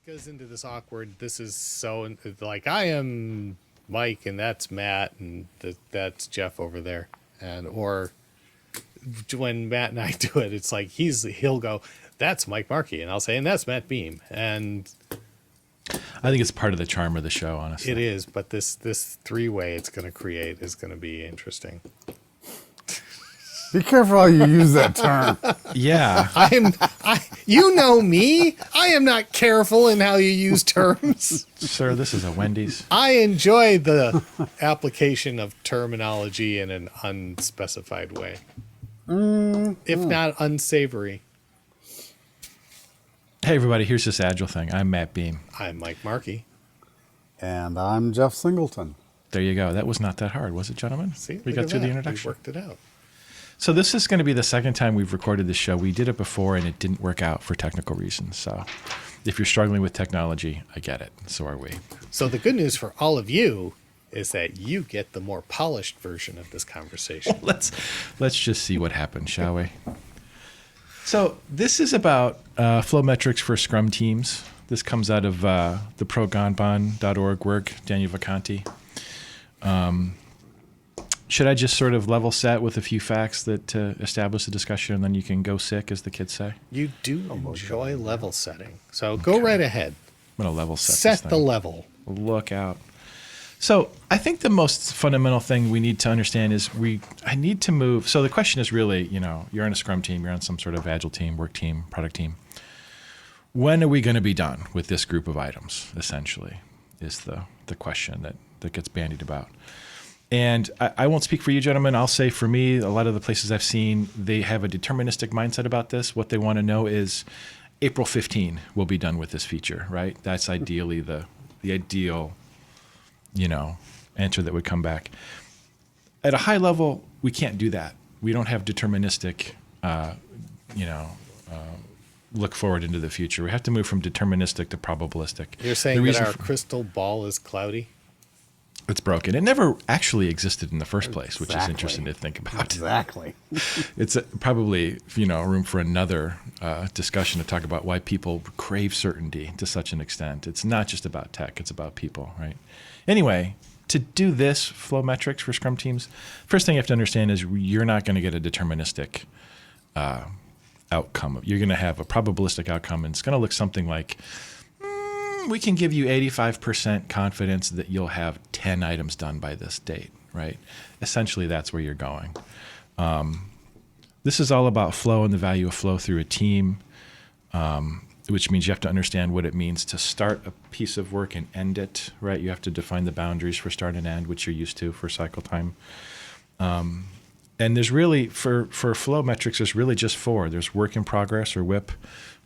goes into this awkward, this is so, like, I am Mike and that's Matt and that's Jeff over there. And, or when Matt and I do it, it's like he'll go, that's Mike Markey. And I'll say, and that's Matt Beam. And I think it's part of the charm of the show, honestly. it is, but this three-way it's going to create is going to be interesting. Be careful how you use that term. Yeah. You know me. I am not careful in how you use terms. Sir, this is a Wendy's. I enjoy the application of terminology in an unspecified way, if not unsavory. Hey, everybody, here's this Agile thing. I'm Matt Beam. I'm Mike Markey. And I'm Jeff Singleton. There you go. That was not that hard, was it, gentlemen? See, we got through the introduction. We worked it out. So this is going to be the second time we've recorded this show. We did it before, and it didn't work out for technical reasons. So if you're struggling with technology, I get it. So are we. So the good news for all of you is that you get the more polished version of this conversation. Let's just see what happens, shall we? So this is about flow metrics for Scrum teams. This comes out of the proganban.org work, Daniel Vacanti. Should I just sort of level set with a few facts that establish the discussion, and then you can go sick, as the kids say? You do enjoy level setting. So go right ahead. I'm going to level set Set this thing. the level. Look out. So I think the most fundamental thing we need to understand is I need to move. So the question is really, you're on a Scrum team, you're on some sort of Agile team, work team, product team. When are we going to be done with this group of items, essentially, is the question that gets bandied about. And I won't speak for you, gentlemen. I'll say for me, a lot of the places I've seen, they have a deterministic mindset about this. What they want to know is April 15, we'll be done with this feature, right? That's ideally the ideal, answer that would come back. At a high level, we can't do that. We don't have deterministic, look forward into the future. We have to move from deterministic to probabilistic. You're saying that our crystal ball is cloudy? It's broken. It never actually existed in the first place, which is interesting to think about. Exactly. It's probably, room for another discussion to talk about why people crave certainty to such an extent. It's not just about tech. It's about people, right? Anyway, to do this flow metrics for Scrum teams, first thing you have to understand is you're not going to get a deterministic outcome. You're going to have a probabilistic outcome, and it's going to look something like, we can give you 85% confidence that you'll have 10 items done by this date, right? Essentially, that's where you're going. This is all about flow and the value of flow through a team, which means you have to understand what it means to start a piece of work and end it, right? You have to define the boundaries for start and end, which you're used to for cycle time. And there's really, for flow metrics, there's really just four. There's work in progress, or WIP.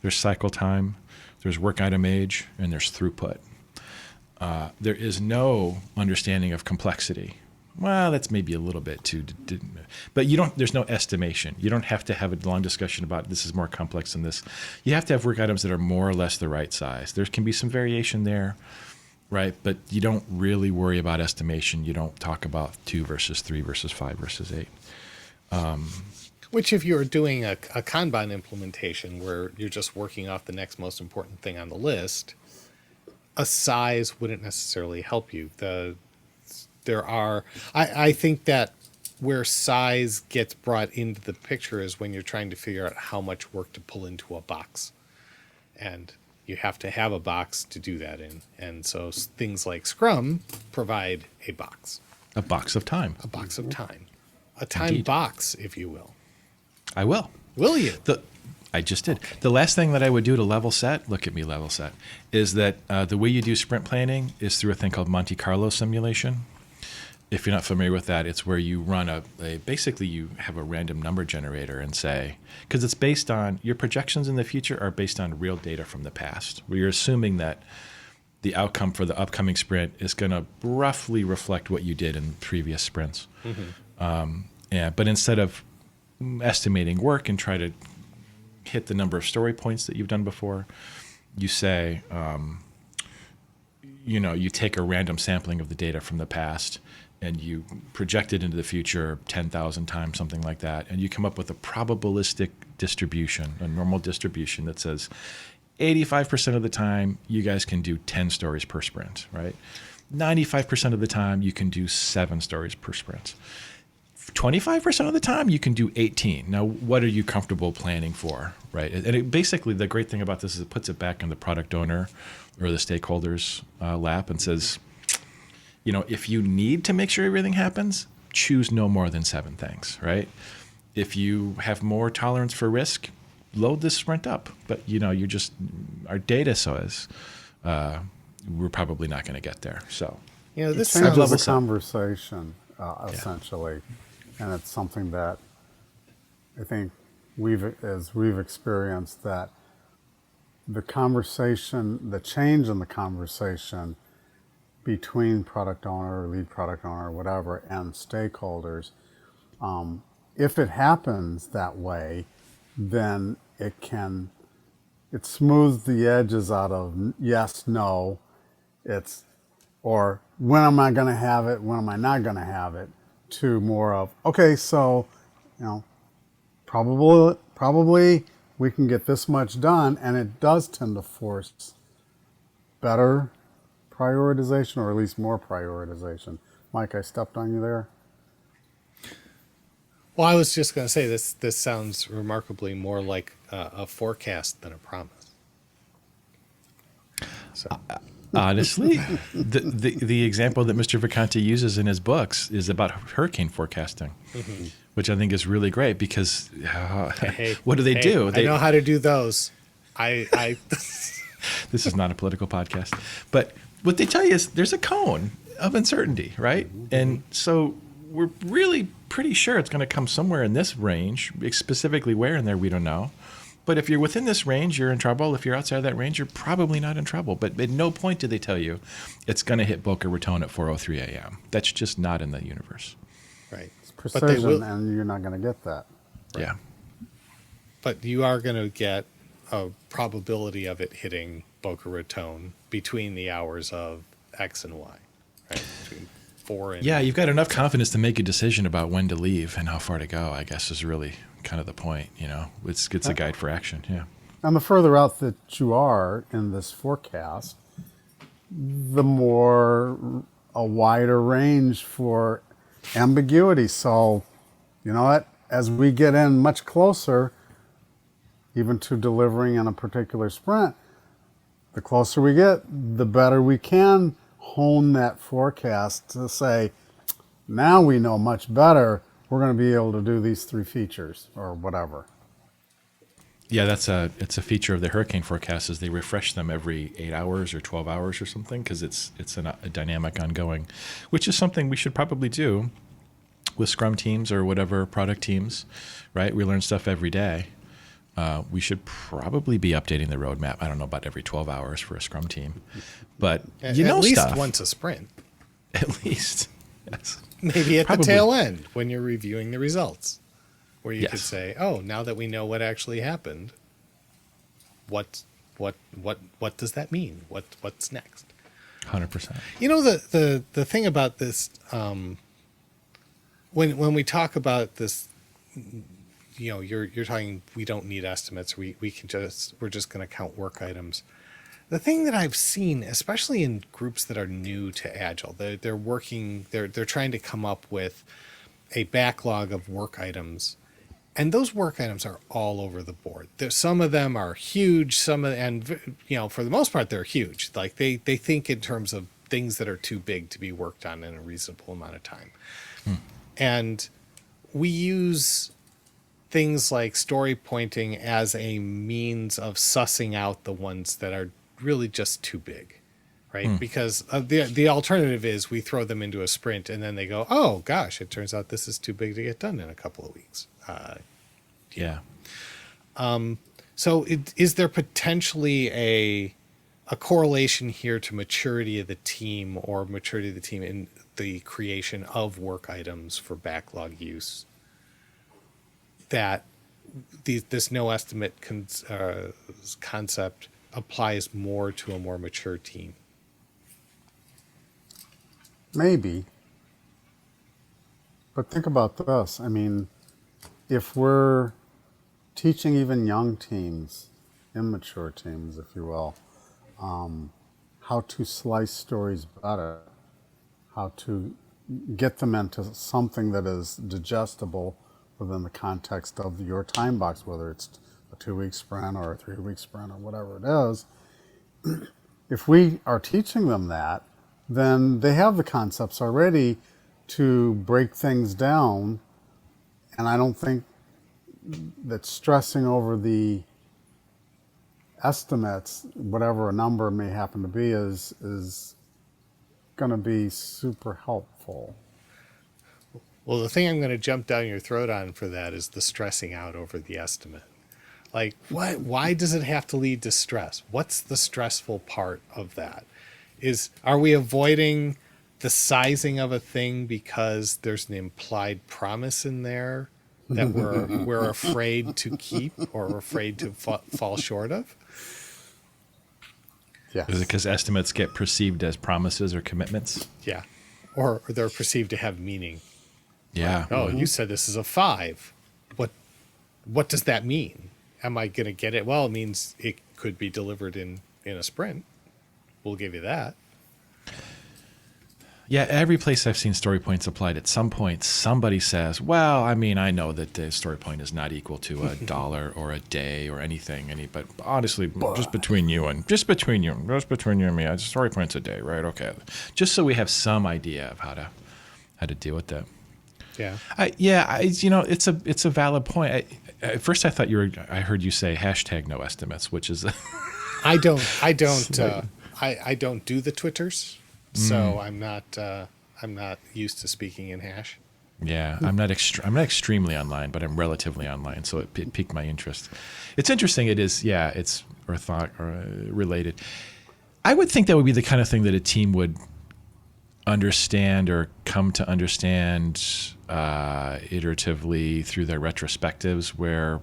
There's cycle time. There's work item age, and there's throughput. There is no understanding of complexity. Well, that's maybe a little bit too, but there's no estimation. You don't have to have a long discussion about this is more complex than this. You have to have work items that are more or less the right size. There can be some variation there, right? But you don't really worry about estimation. You don't talk about 2 versus 3 versus 5 versus 8. Which, if you're doing a Kanban implementation where you're just working off the next most important thing on the list, a size wouldn't necessarily help you. I think that where size gets brought into the picture is when you're trying to figure out how much work to pull into a box. And you have to have a box to do that in. And so things like Scrum provide a box. A box of time. A box of time. A time Indeed. box, if you will. I will. Will you? I just did. The last thing that I would do to level set, look at me level set, is that the way you do sprint planning is through a thing called Monte Carlo simulation. If you're not familiar with that, it's where you run basically you have a random number generator and say, because it's based on, your projections in the future are based on real data from the past, where you're assuming that the outcome for the upcoming sprint is going to roughly reflect what you did in previous sprints. Mm-hmm. But instead of estimating work and try to hit the number of story points that you've done before, you say, you take a random sampling of the data from the past and you project it into the future 10,000 times, something like that, and you come up with a probabilistic distribution, a normal distribution that says 85% of the time, you guys can do 10 stories per sprint, right? 95% of the time, you can do 7 stories per sprint. 25% of the time, you can do 18. Now, what are you comfortable planning for, right? And basically, the great thing about this is it puts it back in the product owner or the stakeholders' lap and says, if you need to make sure everything happens, choose no more than 7 things, right? If you have more tolerance for risk, load this sprint up. But, our data says we're probably not going to get there. So, this It I've changes level the set. conversation, essentially. And it's something that I think we've experienced, that the change in the conversation between product owner, lead product owner, whatever, and stakeholders, if it happens that way, then it smooths the edges out of yes, no, or when am I going to have it, when am I not going to have it, to more of, okay, so, probably we can get this much done, and it does tend to force better prioritization, or at least more prioritization. Mike, I stepped on you there. Well, I was just going to say this sounds remarkably more like a forecast than a promise. So. Honestly, the example that Mr. Vacanti uses in his books is about hurricane forecasting, which I think is really great because what do they do? I know how to do those. I This is not a political podcast, but what they tell you is there's a cone of uncertainty, right? And so we're really pretty sure it's going to come somewhere in this range. Specifically where in there, we don't know. But if you're within this range, you're in trouble. If you're outside of that range, you're probably not in trouble. But at no point do they tell you it's going to hit Boca Raton at 4:03 a.m. That's just not in the universe. right. It's precision, and you're not going to get that. Yeah. But you are going to get a probability of it hitting Boca Raton between the hours of X and Y, right? Between 4 and... Yeah, you've got enough confidence to make a decision about when to leave and how far to go, I guess, is really kind of the point, It's a guide for action, yeah. And the further out that you are in this forecast, the more a wider range for ambiguity. So, you know what? As we get in much closer, even to delivering in a particular sprint, the closer we get, the better we can hone that forecast to say, now we know much better, we're going to be able to do these 3 features or whatever. Yeah, it's a feature of the hurricane forecast is they refresh them every 8 hours or 12 hours or something because it's a dynamic ongoing, which is something we should probably do with Scrum teams or whatever product teams, right? We learn stuff every day. We should probably be updating the roadmap. I don't know about every 12 hours for a Scrum team, but At least stuff. once a sprint. At least, yes. Maybe at Probably. the tail end when you're reviewing the results, where you Yes. could say, "Oh, now that we know what actually happened, what does that mean? What's next?" 100%. The thing about this, when we talk about this, you're talking. We don't need estimates. We're just going to count work items. The thing that I've seen, especially in groups that are new to Agile, they're trying to come up with a backlog of work items, and those work items are all over the board. Some of them are huge, for the most part, they're huge. Like they think in terms of things that are too big to be worked on in a reasonable amount of time. And we use things like story pointing as a means of sussing out the ones that are really just too big, right? Because the alternative is we throw them into a sprint and then they go, oh gosh, it turns out this is too big to get done in a couple of weeks. Yeah. So is there potentially a correlation here to maturity of the team or maturity of the team in the creation of work items for backlog use, that this no estimate concept applies more to a more mature team? Maybe. But think about this. I mean, if we're teaching even young teams immature teams, if you will, how to slice stories better, how to get them into something that is digestible within the context of your time box, whether it's a 2-week sprint or a 3-week sprint or whatever it is. If we are teaching them that, then they have the concepts already to break things down. And I don't think that stressing over the estimates, whatever a number may happen to be, is going to be super helpful. Well, the thing I'm going to jump down your throat on for that is the stressing out over the estimate. Like, why does it have to lead to stress? What's the stressful part of that? Are we avoiding the sizing of a thing because there's an implied promise in there that we're afraid to keep or afraid to fall short of? Yes. Is it because estimates get perceived as promises or commitments? Yeah. Or they're perceived to have meaning. Yeah. Like, oh, you said this is a 5. What does that mean? Am I going to get it? Well, it means it could be delivered in a sprint. We'll give you that. Yeah, every place I've seen story points applied, at some point somebody says, well, I mean, I know that the story point is not equal to $1 or a day or anything, but honestly, just between you and me, a story point's a day, right? Okay. Just so we have some idea of how to deal with that. Yeah. It's a valid point. At first I thought I heard you say #no estimates, which is I don't do the Twitters, so I'm not used to speaking in hash. Yeah, I'm not extremely online, but I'm relatively online, so it piqued my interest. It's interesting. It is, yeah, it's related. I would think that would be the kind of thing that a team would understand or come to understand iteratively through their retrospectives, where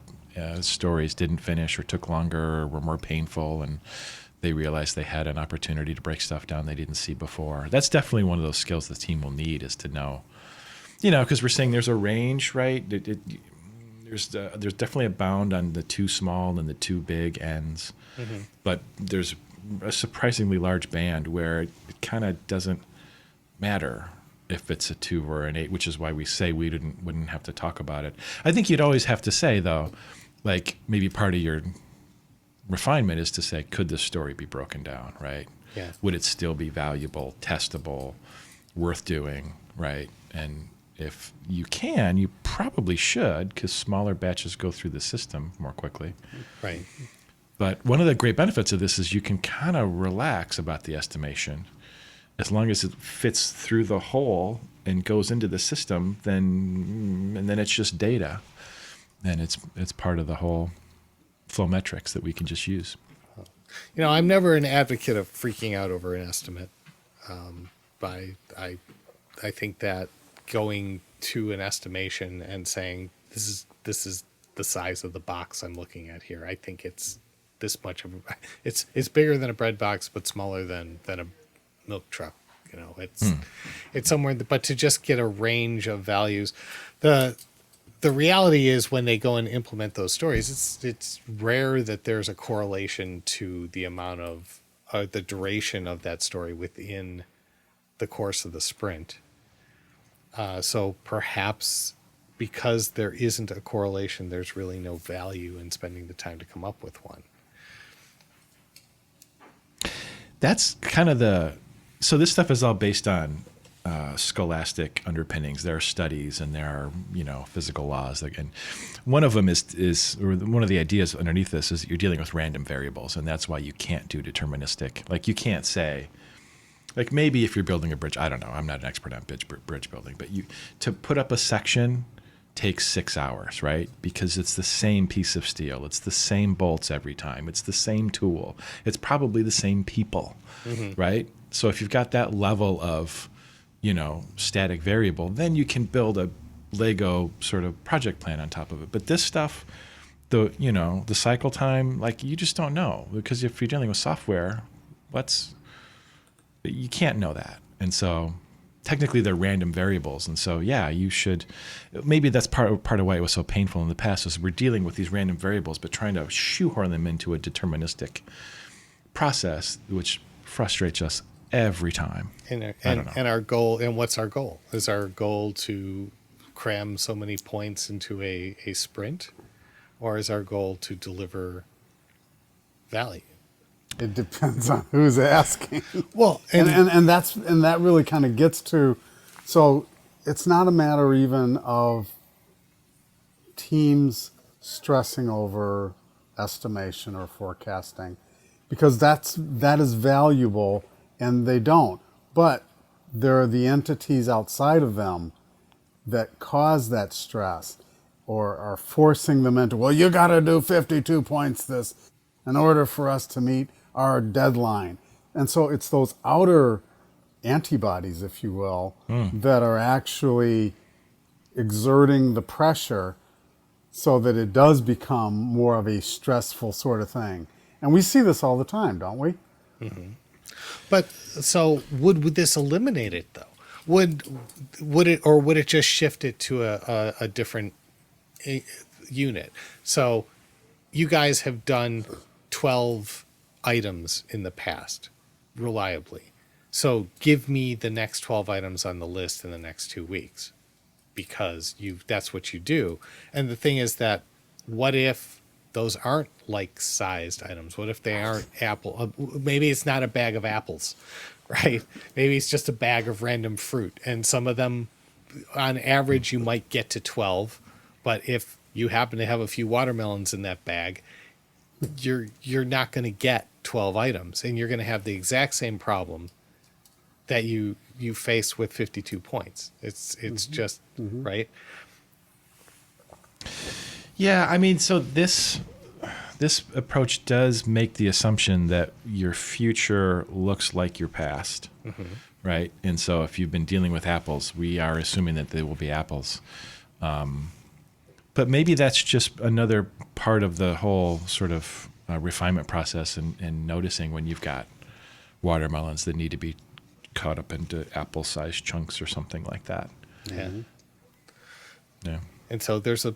stories didn't finish or took longer or were more painful, and they realized they had an opportunity to break stuff down they didn't see before. That's definitely one of those skills the team will need, is to know, because we're saying there's a range, right? There's definitely a bound on the too small and the too big ends, but there's a surprisingly large band where it kind of doesn't matter if it's a 2 or an 8, which is why we say we wouldn't have to talk about it. I think you'd always have to say, though, like, maybe part of your refinement is to say, could this story be broken down, right? Yeah. Would it still be valuable, testable, worth doing, right? And if you can, you probably should, because smaller batches go through the system more quickly. Right. But one of the great benefits of this is you can kind of relax about the estimation. As long as it fits through the hole and goes into the system, and then it's just data, and it's part of the whole flow metrics that we can just use. I'm never an advocate of freaking out over an estimate. But I think that going to an estimation and saying this is the size of the box I'm looking at here. I think it's this much of it's bigger than a bread box, but smaller than a milk truck. It's somewhere, but to just get a range of values, the reality is when they go and implement those stories, it's rare that there's a correlation to the amount of the duration of that story within the course of the sprint. So perhaps because there isn't a correlation, there's really no value in spending the time to come up with one. That's kind of so this stuff is all based on scholastic underpinnings. There are studies and there are, physical laws. And one of them is one of the ideas underneath this is that you're dealing with random variables, and that's why you can't do deterministic. Like, you can't say, like, maybe if you're building a bridge, I don't know, I'm not an expert on bridge building, but to put up a section takes 6 hours, right? Because it's the same piece of steel. It's the same bolts every time. It's the same tool. It's probably the same people, right? So if you've got that level of, static variable, then you can build a Lego sort of project plan on top of it. But this stuff, the cycle time, like, you just don't know, because if you're dealing with software, you can't know that. And so technically they're random variables. And so, yeah, you should, maybe that's part of why it was so painful in the past, is we're dealing with these random variables, but trying to shoehorn them into a deterministic process, which frustrates us every time. And our goal, and what's our goal? Is our goal to cram so many points into a sprint, or is our goal to deliver value? It depends on who's asking. Well, And that really kind of gets to, so it's not a matter even of teams stressing over estimation or forecasting, because that is valuable, and they don't. But there are the entities outside of them that cause that stress, or are forcing them into, well, you got to do 52 points this in order for us to meet our deadline. And so it's those outer antibodies, if you will, that are actually exerting the pressure so that it does become more of a stressful sort of thing. And we see this all the time, don't we? Mm-hmm. But so would this eliminate it though? Would it, or would it just shift it to a different unit? So you guys have done 12 items in the past reliably. So give me the next 12 items on the list in the next 2 weeks, because that's what you do. And the thing is that, what if those aren't like sized items? What if they aren't apple? Maybe it's not a bag of apples, right? Maybe it's just a bag of random fruit. And some of them, on average, you might get to 12. But if you happen to have a few watermelons in that bag, you're not going to get 12 items, and you're going to have the exact same problem that you face with 52 points. It's just right. Yeah, I mean, so this approach does make the assumption that your future looks like your past, right? And so if you've been dealing with apples, we are assuming that they will be apples. But maybe that's just another part of the whole sort of refinement process, and noticing when you've got watermelons that need to be cut up into apple-sized chunks or something like that. Yeah. Yeah. And so there's a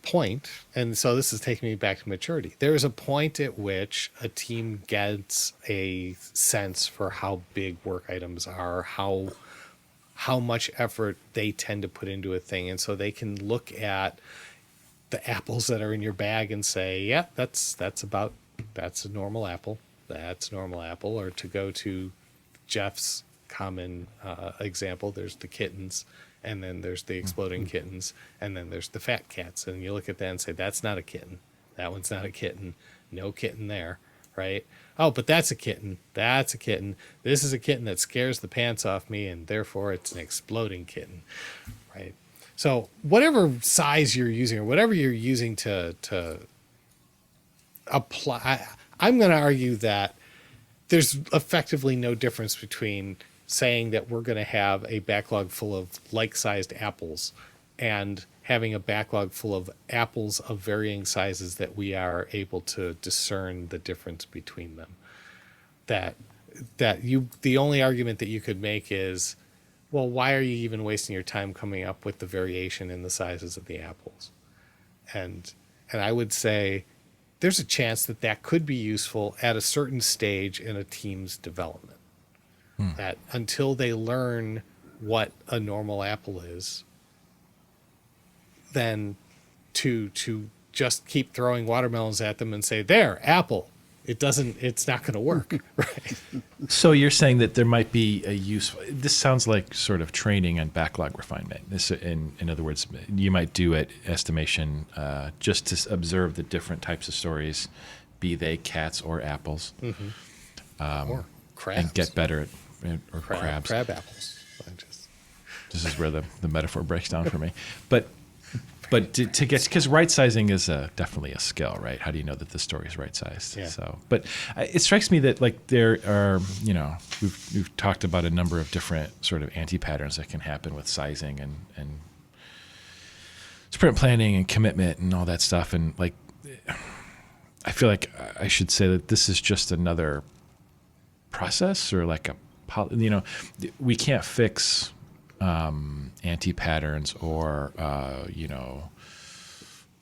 point, and so this is taking me back to maturity. There is a point at which a team gets a sense for how big work items are, how much effort they tend to put into a thing, and so they can look at the apples that are in your bag and say, yeah, that's a normal apple. That's a normal apple. Or to go to Jeff's common example, there's the kittens, and then there's the exploding kittens, and then there's the fat cats. And you look at that and say, that's not a kitten. That one's not a kitten. No kitten there, right? Oh, but that's a kitten. That's a kitten. This is a kitten that scares the pants off me, and therefore it's an exploding kitten, right? So whatever size you're using, or whatever you're using to apply, I'm going to argue that there's effectively no difference between saying that we're going to have a backlog full of like-sized apples and having a backlog full of apples of varying sizes that we are able to discern the difference between them. The only argument that you could make is, well, why are you even wasting your time coming up with the variation in the sizes of the apples? And I would say there's a chance that could be useful at a certain stage in a team's development. That until they learn what a normal apple is, then to just keep throwing watermelons at them and say, there, apple. It's not going to work, right? So you're saying that there might be a useful, this sounds like sort of training and backlog refinement. This, in other words, you might do it estimation just to observe the different types of stories, be they cats or apples. Or crabs. And get better at, or crabs. Crab apples. This is where the metaphor breaks down for me. But to get, because right sizing is definitely a skill, right? How do you know that the story is right sized? Yeah. So, but it strikes me that like there are, we've talked about a number of different sort of anti-patterns that can happen with sizing and sprint planning and commitment and all that stuff. And like, I feel like I should say that this is just another process, or like we can't fix anti-patterns or,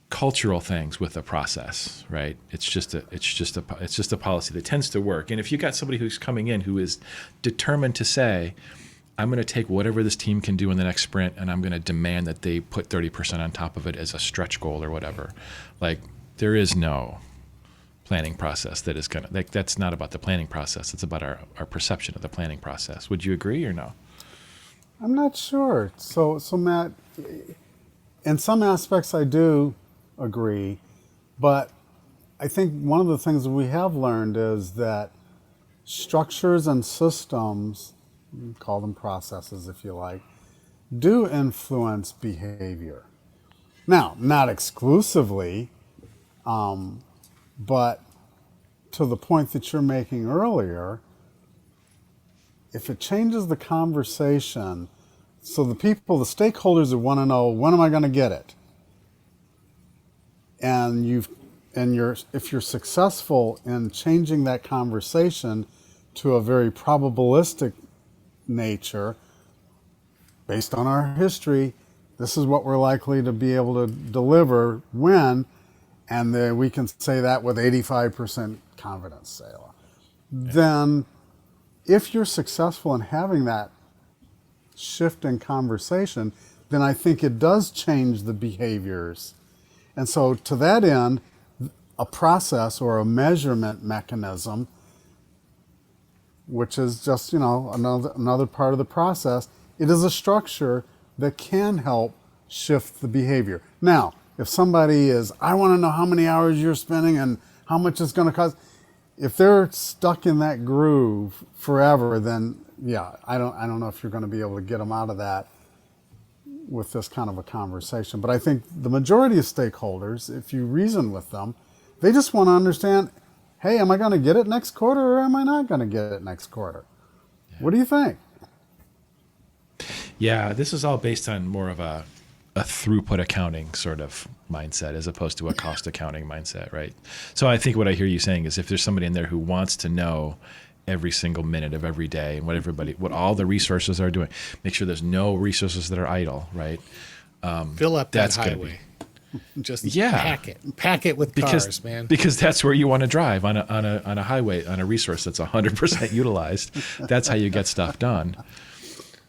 cultural things with a process, right? It's just a policy that tends to work. And if you got somebody who's coming in who is determined to say, I'm going to take whatever this team can do in the next sprint and I'm going to demand that they put 30% on top of it as a stretch goal or whatever. Like, there is no planning process that is going to, like, that's not about the planning process. It's about our perception of the planning process. Would you agree or no? I'm not sure. So Matt, in some aspects I do agree, but I think one of the things that we have learned is that structures and systems, call them processes if you like, do influence behavior. Now, not exclusively, but to the point that you're making earlier, if it changes the conversation, so the stakeholders that want to know, when am I going to get it? And if you're successful in changing that conversation to a very probabilistic nature, based on our history, this is what we're likely to be able to deliver when, and then we can say that with 85% confidence, say. Then if you're successful in having that shift in conversation, then I think it does change the behaviors. And so to that end, a process or a measurement mechanism, which is just, another part of the process, it is a structure that can help shift the behavior. Now, if somebody is, I want to know how many hours you're spending and how much it's going to cost, if they're stuck in that groove forever, then yeah, I don't know if you're going to be able to get them out of that with this kind of a conversation. But I think the majority of stakeholders, if you reason with them, they just want to understand, hey, am I going to get it next quarter or am I not going to get it next quarter? Yeah. What do you think? Yeah, this is all based on more of a throughput accounting sort of mindset as opposed to a cost accounting mindset, right? So I think what I hear you saying is if there's somebody in there who wants to know every single minute of every day and what all the resources are doing, make sure there's no resources that are idle, right? Fill up that highway. Just pack it with cars, man. Because that's where you want to drive, on a highway, on a resource that's 100% utilized. That's how you get stuff done.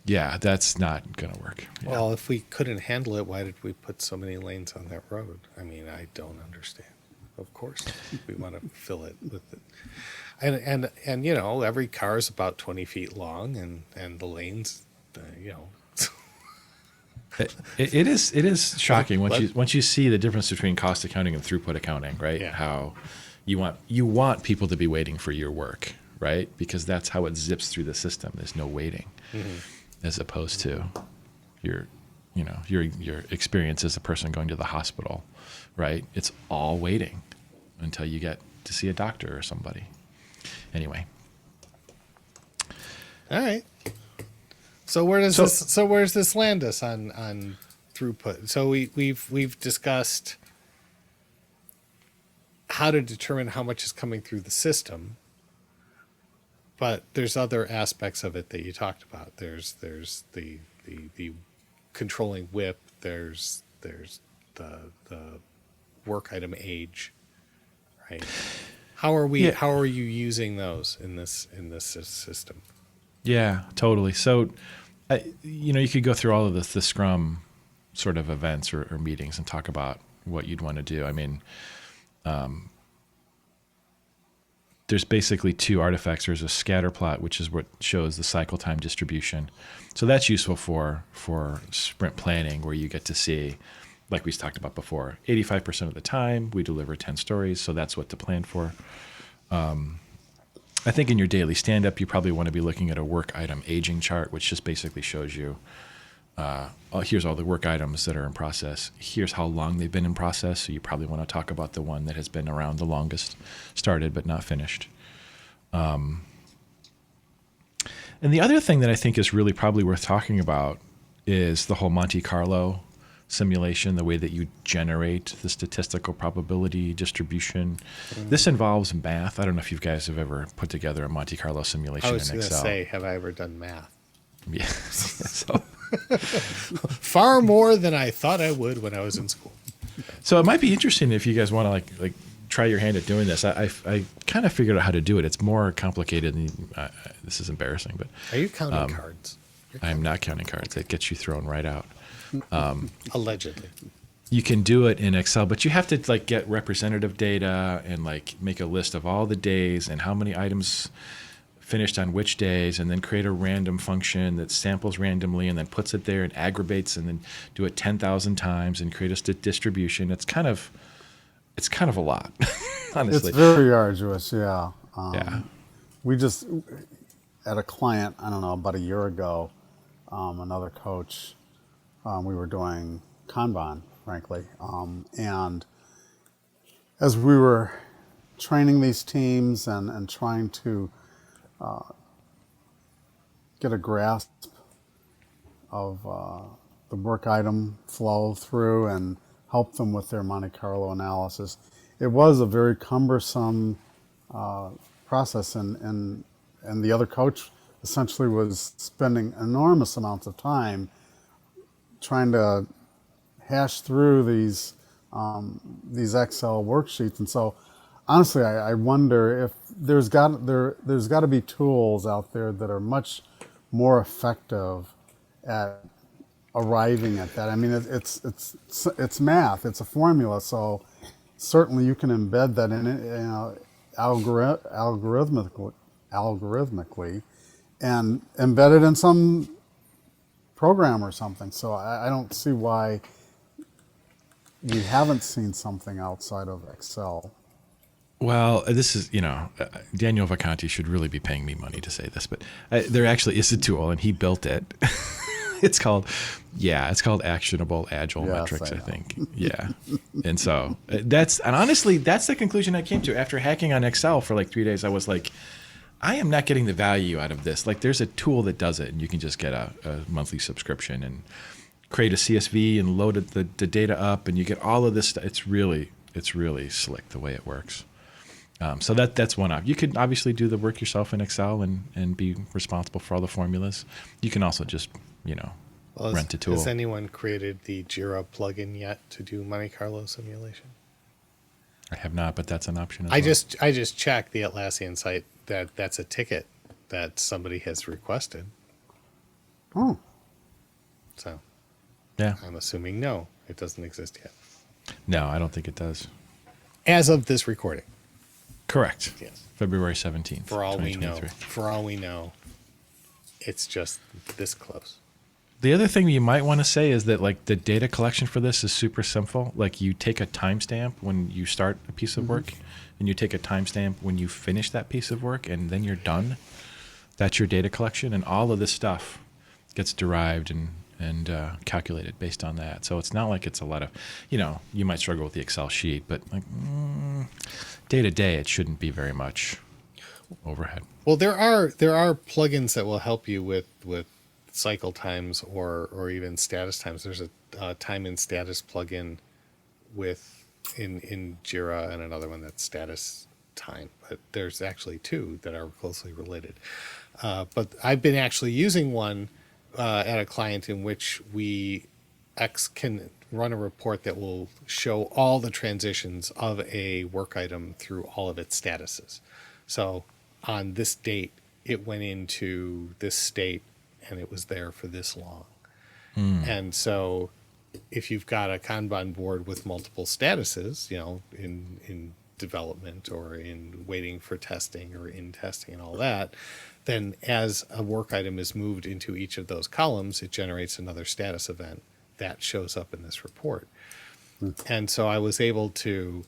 Yeah, that's not going to work. Yeah. Well, if we couldn't handle it, why did we put so many lanes on that road? I mean, I don't understand. Of course, we want to fill it with it. And every car is about 20 feet long, and the lanes, It is shocking once you see the difference between cost accounting and throughput accounting, right? Yeah. How you want people to be waiting for your work, right? Because that's how it zips through the system. There's no waiting, as opposed to your experience as a person going to the hospital, right? It's all waiting until you get to see a doctor or somebody. Anyway. All right. So where's this land us on throughput? So we've discussed how to determine how much is coming through the system, but there's other aspects of it that you talked about. There's the controlling WIP. There's the work item age, right? How are you using those in this system? Yeah, totally. So, you could go through all of the Scrum sort of events or meetings and talk about what you'd want to do. I mean, there's basically two artifacts. There's a scatter plot, which is what shows the cycle time distribution. So that's useful for sprint planning, where you get to see, like we talked about before, 85% of the time we deliver 10 stories. So that's what to plan for. I think in your daily stand-up, you probably want to be looking at a work item aging chart, which just basically shows you, here's all the work items that are in process. Here's how long they've been in process. So you probably want to talk about the one that has been around the longest, started but not finished. And the other thing that I think is really probably worth talking about is the whole Monte Carlo simulation, the way that you generate the statistical probability distribution. This involves math. I don't know if you guys have ever put together a Monte Carlo simulation in Excel. I was going to say, have I ever done math? Yeah. So Far more than I thought I would when I was in school. So it might be interesting if you guys want to like try your hand at doing this. I kind of figured out how to do it. It's more complicated than this is embarrassing, but Are you counting cards? I am not counting cards. That gets you thrown right out. Allegedly. You can do it in Excel, but you have to like get representative data and like make a list of all the days and how many items finished on which days, and then create a random function that samples randomly and then puts it there and aggregates, and then do it 10,000 times and create a distribution. It's kind of a lot, honestly. It's very arduous, yeah. Yeah. We just, at a client, I don't know, about a year ago, another coach, we were doing Kanban, frankly. And as we were training these teams and trying to get a grasp of the work item flow through and help them with their Monte Carlo analysis, it was a very cumbersome process, and the other coach essentially was spending enormous amounts of time trying to hash through these Excel worksheets. And so honestly, I wonder if there's got to be tools out there that are much more effective at arriving at that. I mean, it's math, it's a formula, so certainly you can embed that in it, algorithmically, and embed it in some program or something. So I don't see why we haven't seen something outside of Excel. Well, this is, Daniel Vacanti should really be paying me money to say this, but there actually is a tool, and he built it. It's called Actionable Agile Metrics, I think. Yeah. And so honestly, that's the conclusion I came to after hacking on Excel for like 3 days. I was like, I am not getting the value out of this. Like, there's a tool that does it, and you can just get a monthly subscription and create a CSV and load the data up, and you get all of this stuff. It's really slick the way it works. So that's one option. You could obviously do the work yourself in Excel and be responsible for all the formulas. You can also just, rent a tool. Has anyone created the Jira plugin yet to do Monte Carlo simulation? I have not, but that's an option as I well. just checked the Atlassian site that's a ticket that somebody has requested. Oh. So Yeah. I'm assuming no, it doesn't exist yet. No, I don't think it does. As of this recording. Correct. Yes. February 17th, For all we know. 2023. It's just this close. The other thing you might want to say is that like the data collection for this is super simple. Like you take a timestamp when you start a piece of work, and you take a timestamp when you finish that piece of work, and then you're done. That's your data collection, and all of this stuff gets derived and calculated based on that. So it's not like it's a lot of, you might struggle with the Excel sheet, but like day to day, it shouldn't be very much overhead. Well, there are plugins that will help you with cycle times or even status times. There's a time and status plugin in Jira, and another one that's status time. But there's actually two that are closely related. But I've been actually using one at a client in which X can run a report that will show all the transitions of a work item through all of its statuses. So on this date, it went into this state and it was there for this long. And so if you've got a Kanban board with multiple statuses, in development or in waiting for testing or in testing and all that, then as a work item is moved into each of those columns, it generates another status event that shows up in this report. And so I was able to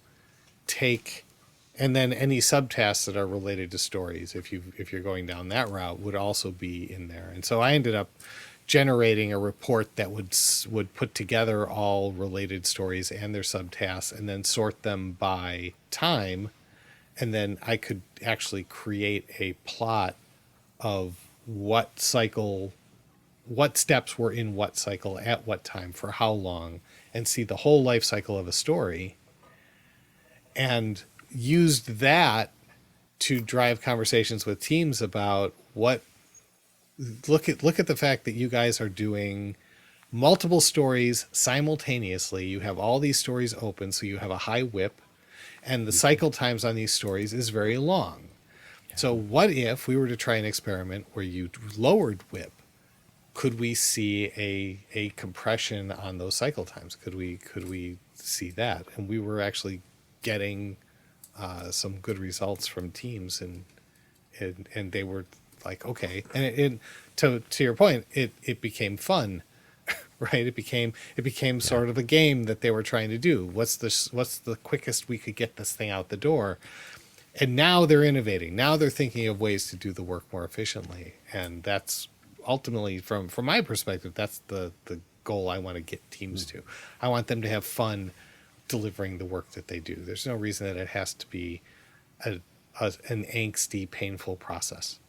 take, and then any subtasks that are related to stories, if you're going down that route, would also be in there. And so I ended up generating a report that would put together all related stories and their subtasks, and then sort them by time. And then I could actually create a plot of what steps were in what cycle at what time for how long, and see the whole life cycle of a story, and used that to drive conversations with teams about what look at the fact that you guys are doing multiple stories simultaneously. You have all these stories open, so you have a high whip, and the cycle times on these stories is very long. So what if we were to try an experiment where you lowered whip? Could we see a compression on those cycle times? Could we see that? And we were actually getting some good results from teams, and they were like, okay. And to your point, it became fun, right? It became sort of a game that they were trying to do. What's the quickest we could get this thing out the door? And now they're innovating. Now they're thinking of ways to do the work more efficiently. And that's ultimately, from my perspective, that's the goal I want to get teams to. I want them to have fun delivering the work that they do. There's no reason that it has to be an angsty, painful process.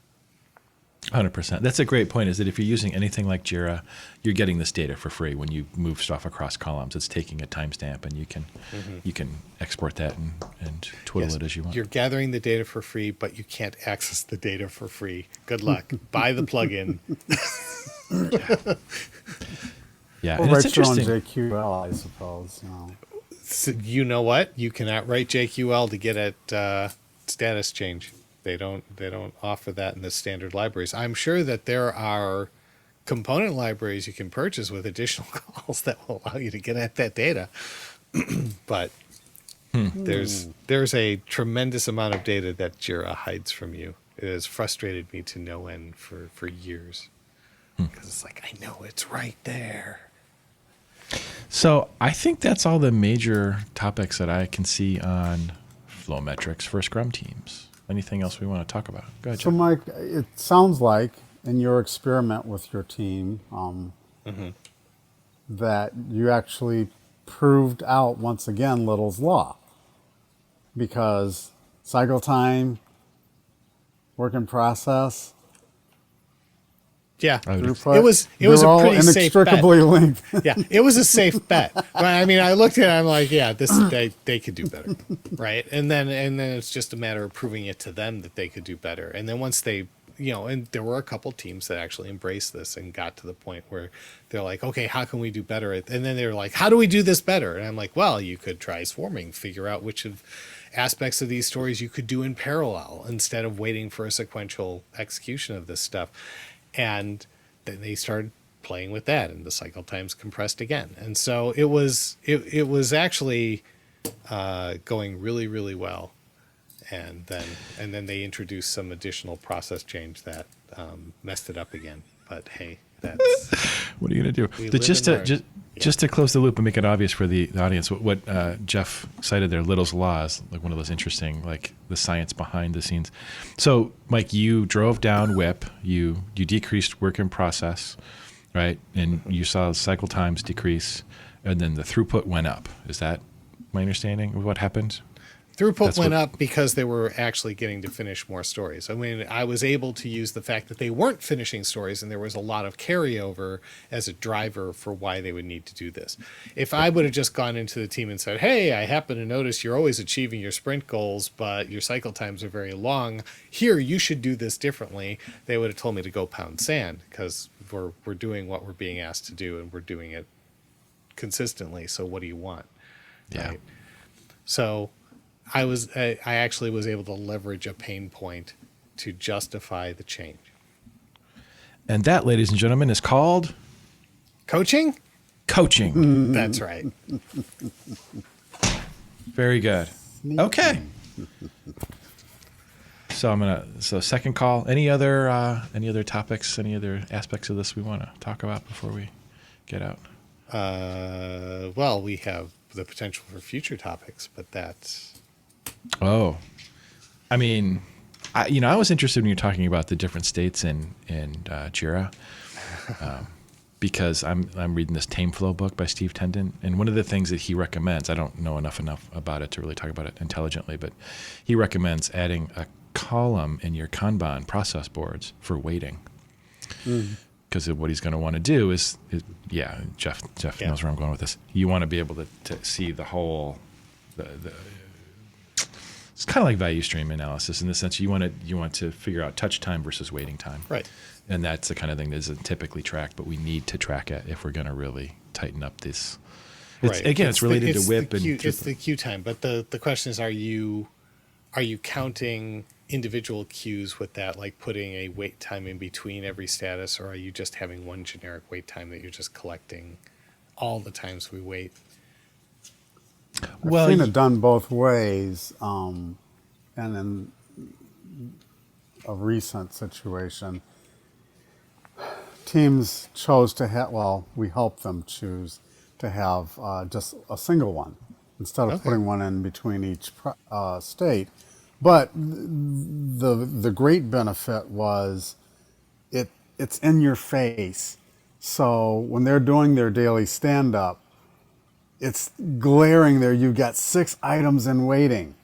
100%. That's a great point, is that if you're using anything like Jira, you're getting this data for free when you move stuff across columns. It's taking a timestamp, and you can export that and twiddle it as you want. You're gathering the data for free, but you can't access the data for free. Good luck. Buy the plugin. Yeah, Or and it's write your own interesting. JQL, I suppose. So you know what? You cannot write JQL to get at status change. They don't offer that in the standard libraries. I'm sure that there are component libraries you can purchase with additional calls that will allow you to get at that data. But there's a tremendous amount of data that Jira hides from you. It has frustrated me to no end for years. Because it's like, I know it's right there. So I think that's all the major topics that I can see on flow metrics for Scrum teams. Anything else we want to talk about? Go ahead, So, Jeff. Mike, it sounds like in your experiment with your team that you actually proved out once again Little's Law, because cycle time, work in process, Yeah. throughput, It was they're a all pretty safe bet. inextricably linked. Yeah, it was a safe bet. But I mean, I looked at it, I'm like, yeah, they could do better, right? And then it's just a matter of proving it to them that they could do better. And then once they, and there were a couple teams that actually embraced this and got to the point where they're like, okay, how can we do better? And then they're like, how do we do this better? And I'm like, well, you could try swarming, figure out which of aspects of these stories you could do in parallel instead of waiting for a sequential execution of this stuff. And then they started playing with that, and the cycle times compressed again. And so it was actually going really, really well. And then they introduced some additional process change that messed it up again. But hey, that's What are you going to we do? live Just and to learn. just to close the loop and make it obvious for the audience, what Jeff cited there, Little's Law, is like one of those interesting, like the science behind the scenes. So, Mike, you drove down WIP, you decreased work in process, right? And you saw cycle times decrease, and then the throughput went up. Is that my understanding of what happened? Throughput That's went what- up because they were actually getting to finish more stories. I mean, I was able to use the fact that they weren't finishing stories and there was a lot of carryover as a driver for why they would need to do this. If I would have just gone into the team and said, hey, I happen to notice you're always achieving your sprint goals, but your cycle times are very long. Here, you should do this differently. They would have told me to go pound sand, because we're doing what we're being asked to do and we're doing it consistently. So what do you want? Yeah. Right? So I actually was able to leverage a pain point to justify the change. And that, ladies and gentlemen, is called Coaching? coaching. That's right. Very good. Okay. So second call. Any other topics, any other aspects of this we want to talk about before we get out? Well, we have the potential for future topics, but that's... Oh, I mean, I was interested when you're talking about the different states in Jira, because I'm reading this Tame Flow book by Steve Tendon, and one of the things that he recommends, I don't know enough about it to really talk about it intelligently, but he recommends adding a column in your Kanban process boards for waiting. Because what he's going to want to do is Jeff knows where I'm going with this. You want to be able to see the whole, It's kind of like value stream analysis in the sense you want to figure out touch time versus waiting time. Right. And that's the kind of thing that isn't typically tracked, but we need to track it if we're going to really tighten up this. It's, Right. Again, it's related to WIP and it's the queue time. But the question is, are you counting individual queues with that, like putting a wait time in between every status, or are you just having one generic wait time that you're just collecting all the times we wait? I've seen it done both ways. And in a recent situation, teams chose to have, well, we helped them choose to have just a single one instead of putting one in between each state. But the great benefit was it's in your face. So when they're doing their daily stand-up, it's glaring there. You've got 6 items in waiting.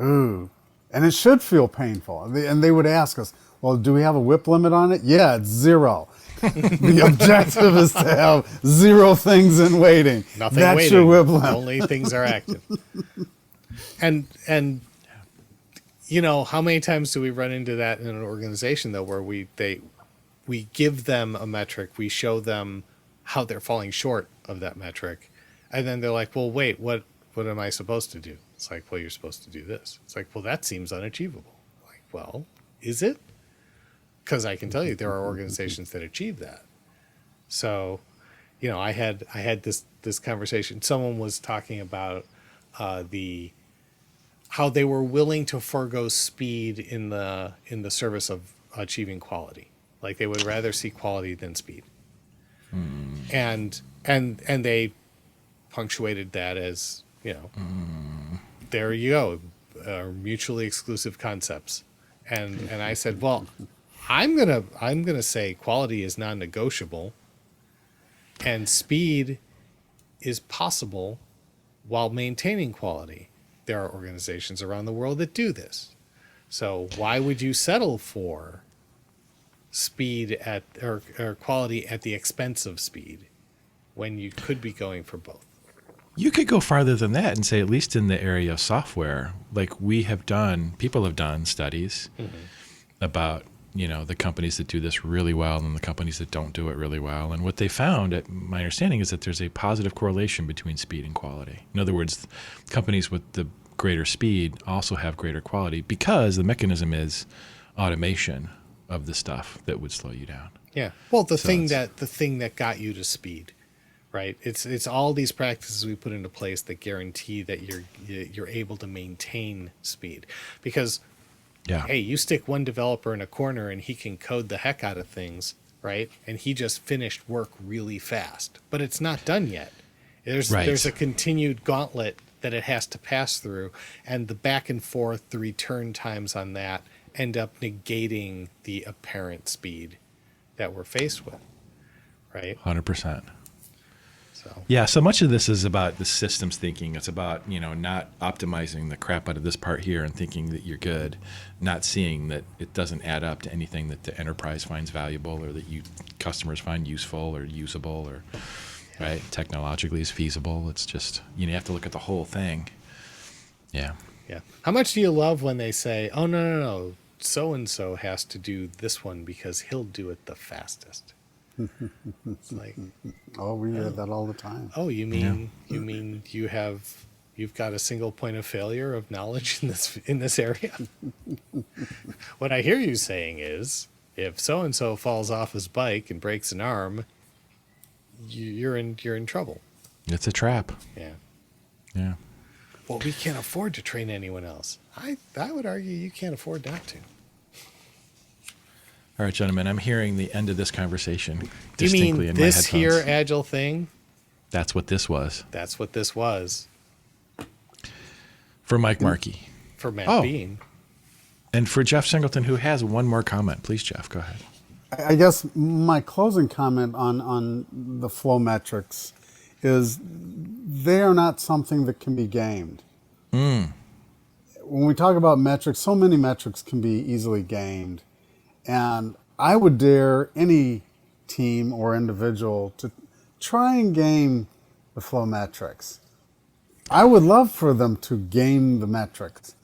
Ooh. And it should feel painful. And they would ask us, well, do we have a WIP limit on it? Yeah, it's 0. The objective is to have 0 things in waiting. Nothing That's waiting. your WIP limit. Only things are active. And you know, how many times do we run into that in an organization though, where we give them a metric, we show them how they're falling short of that metric, and then they're like, well, wait, what am I supposed to do? It's like, well, you're supposed to do this. It's like, well, that seems unachievable. Like, well, is it? Because I can tell you there are organizations that achieve that. So, you know, I had this conversation. Someone was talking about how they were willing to forego speed in the service of achieving quality. Like they would rather see quality than speed. And they punctuated that as, you know, there you go, mutually exclusive concepts. And I said, well, I'm gonna say quality is non-negotiable, and speed is possible while maintaining quality. There are organizations around the world that do this. So why would you settle for speed at or quality at the expense of speed when you could be going for both? You could go farther than that and say, at least in the area of software, like people have done studies about, you know, the companies that do this really well and the companies that don't do it really well. And what they found, at my understanding, is that there's a positive correlation between speed and quality. In other words, companies with the greater speed also have greater quality because the mechanism is automation of the stuff that would slow you down. Yeah. Well, the thing that got you to speed, right? It's all these practices we put into place that guarantee that you're able to maintain speed. Because hey, you stick one developer in a corner and he can code the heck out of things, right? And he just finished work really fast, but it's not done yet. There's a continued gauntlet that it has to pass through, and the back and forth, the return times on that end up negating the apparent speed that we're faced with, right? 100%. So Yeah, so much of this is about the systems thinking. It's about, you know, not optimizing the crap out of this part here and thinking that you're good, not seeing that it doesn't add up to anything that the enterprise finds valuable or that customers find useful or usable or right technologically is feasible. It's just, you know, you have to look at the whole thing. Yeah. Yeah. How much do you love when they say, "Oh no, so and so has to do this one because he'll do it the fastest"? It's like, Oh, we hear that all the time. oh, you mean you've got a single point of failure of knowledge in this area? What I hear you saying is, if so and so falls off his bike and breaks an arm, you're in trouble. It's a trap. Yeah. Yeah. Well, we can't afford to train anyone else. I would argue you can't afford not to. All right, gentlemen, I'm hearing the end of this conversation You distinctly mean in my this headphones. here agile thing? That's what this was. That's what this was For Mike Markey. for Matt Oh. Bean. And for Jeff Singleton, who has one more comment. Please, Jeff, go ahead. I guess my closing comment on the flow metrics is they are not something that can be gamed. When we talk about metrics, so many metrics can be easily gamed. And I would dare any team or individual to try and game the flow metrics. I would love for them to game the metrics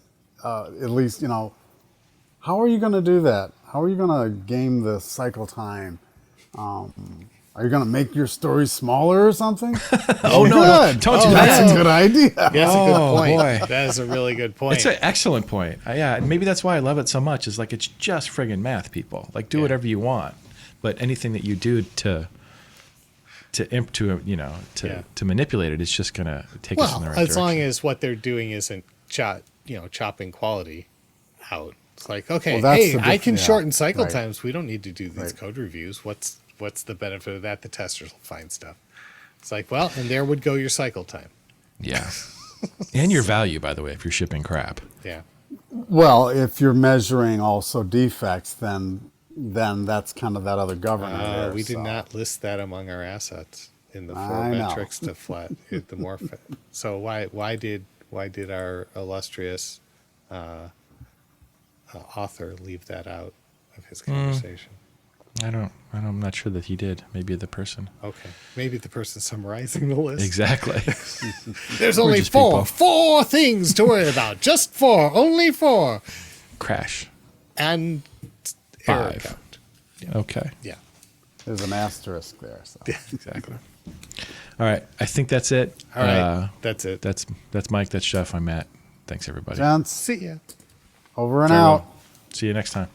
at least, how are you going to do that? How are you going to game the cycle time? Are you going to make your story smaller or something? Oh, no, good. don't do That's that. a good idea. That's a good Oh, point. boy. That is a really good point. It's an excellent point. Yeah, and maybe that's why I love it so much. Is like it's just friggin' math, people. Like do whatever you want, but anything that you do to manipulate it, it's just gonna take us in the right as direction. long as what they're doing isn't chopping quality out. It's like, okay, Well, that's hey, the I can yeah, shorten cycle right. times. We don't need to do these Right. code reviews. What's the benefit of that? The testers will find stuff. It's like, well, and there would go your cycle time. Yeah, and your value, by the way, if you're shipping crap. Yeah. Well, if you're measuring also defects, then that's kind of that other governor there. We did so. not list that among our assets in the four I know. metrics to flat the more. So why did our illustrious author leave that out of his conversation? I'm not sure that he did. Maybe the person. Okay, maybe the person summarizing the list. Exactly. There's only just people. four things to worry about. Just four, only four, Crash. and error 5. count. Okay. Yeah. There's an asterisk there. So. Exactly. All right. I think that's it. All right, that's it. That's Mike. That's Jeff. I'm Matt. Thanks, everybody. Gents, See ya. over and Farewell. out. See you next time.